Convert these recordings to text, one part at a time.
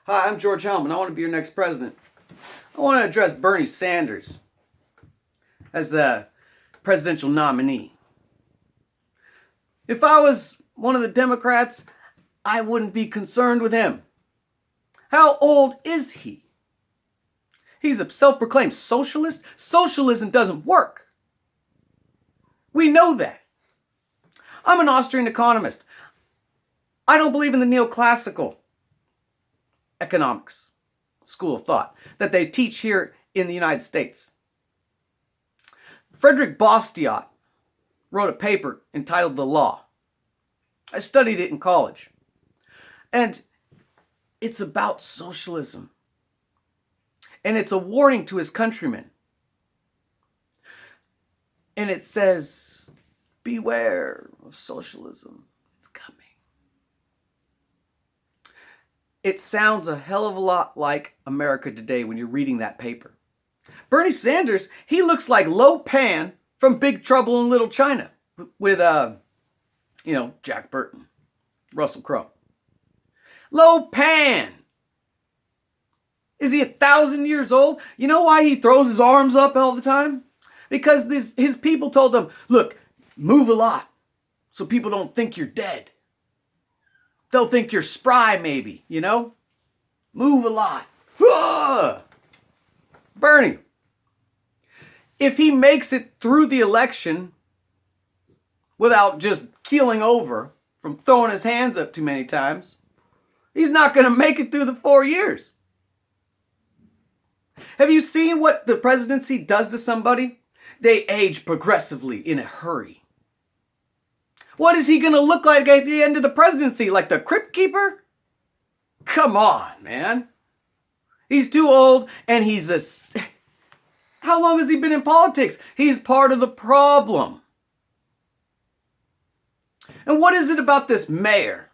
Hi, I'm George Helm, and I want to be your next president. I want to address Bernie Sanders as the presidential nominee. If I was one of the Democrats, I wouldn't be concerned with him. How old is he? He's a self-proclaimed socialist. Socialism doesn't work. We know that. I'm an Austrian economist. I don't believe in the neoclassical economics school of thought that they teach here in the United States. Frederick Bastiat wrote a paper entitled The Law. I studied it in college. And it's about socialism. And it's a warning to his countrymen. And it says, beware of socialism. It's coming. It sounds a hell of a lot like America today when you're reading that paper. Bernie Sanders, he looks like Lo Pan from Big Trouble in Little China with, Jack Burton, Russell Crowe. Lo Pan! Is he 1,000 years old? You know why he throws his arms up all the time? Because his people told him, look, move a lot so people don't think you're dead. They'll think you're spry, maybe, Move a lot. Bernie, if he makes it through the election without just keeling over from throwing his hands up too many times, he's not going to make it through the 4 years. Have you seen what the presidency does to somebody? They age progressively in a hurry. What is he going to look like at the end of the presidency? Like the Crypt Keeper? Come on, man. He's too old and he's a... How long has he been in politics? He's part of the problem. And what is it about this mayor?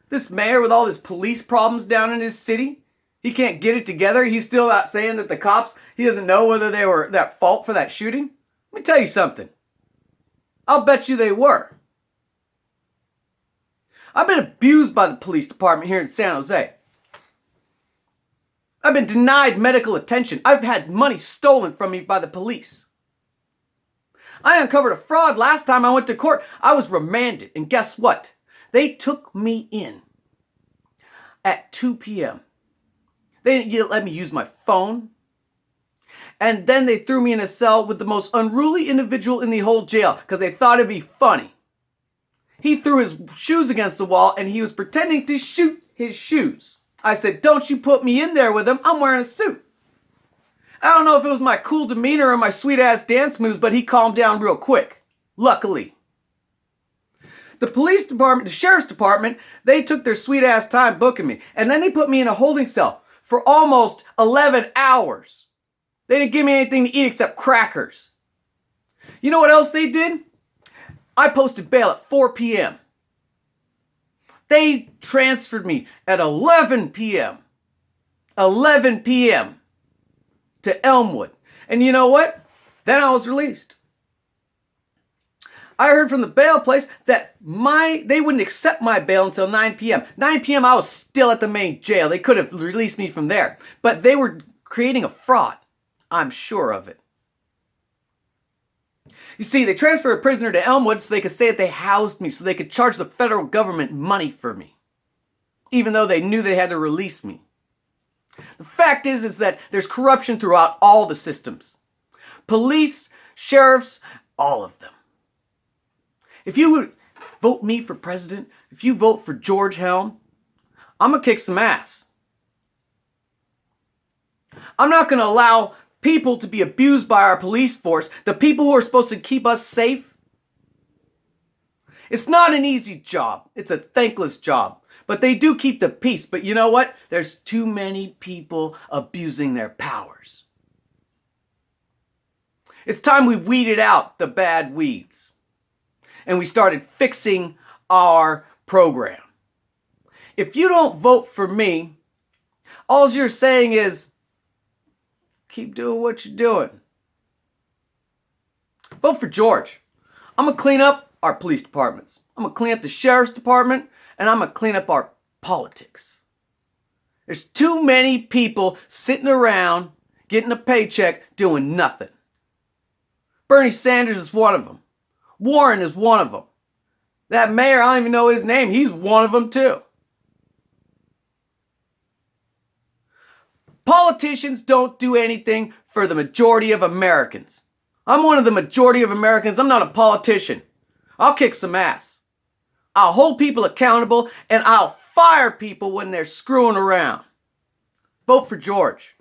This mayor with all his police problems down in his city? He can't get it together. He's still not saying that the cops, he doesn't know whether they were at fault for that shooting. Let me tell you something. I'll bet you they were. I've been abused by the police department here in San Jose. I've been denied medical attention. I've had money stolen from me by the police. I uncovered a fraud last time I went to court. I was remanded, and guess what? They took me in at 2 p.m. They didn't let me use my phone. And then they threw me in a cell with the most unruly individual in the whole jail because they thought it'd be funny. He threw his shoes against the wall and he was pretending to shoot his shoes. I said, don't you put me in there with him. I'm wearing a suit. I don't know if it was my cool demeanor or my sweet ass dance moves, but he calmed down real quick. Luckily. The police department, the sheriff's department, they took their sweet ass time booking me. And then they put me in a holding cell for almost 11 hours. They didn't give me anything to eat except crackers. You know what else they did? I posted bail at 4 p.m. They transferred me at 11 p.m. 11 p.m. to Elmwood. And you know what? Then I was released. I heard from the bail place that they wouldn't accept my bail until 9 p.m. 9 p.m. I was still at the main jail. They could have released me from there. But they were creating a fraud. I'm sure of it. You see, they transferred a prisoner to Elmwood so they could say that they housed me, so they could charge the federal government money for me, even though they knew they had to release me. The fact is that there's corruption throughout all the systems. Police, sheriffs, all of them. If you would vote me for president, if you vote for George Helm, I'm going to kick some ass. I'm not going to allow people to be abused by our police force, the people who are supposed to keep us safe. It's not an easy job. It's a thankless job. But they do keep the peace. But you know what? There's too many people abusing their powers. It's time we weeded out the bad weeds. And we started fixing our program. If you don't vote for me, all you're saying is, keep doing what you're doing. Vote for George. I'm going to clean up our police departments. I'm going to clean up the sheriff's department, and I'm going to clean up our politics. There's too many people sitting around getting a paycheck doing nothing. Bernie Sanders is one of them. Warren is one of them. That mayor, I don't even know his name, he's one of them too. Politicians don't do anything for the majority of Americans. I'm one of the majority of Americans. I'm not a politician. I'll kick some ass. I'll hold people accountable, and I'll fire people when they're screwing around. Vote for George.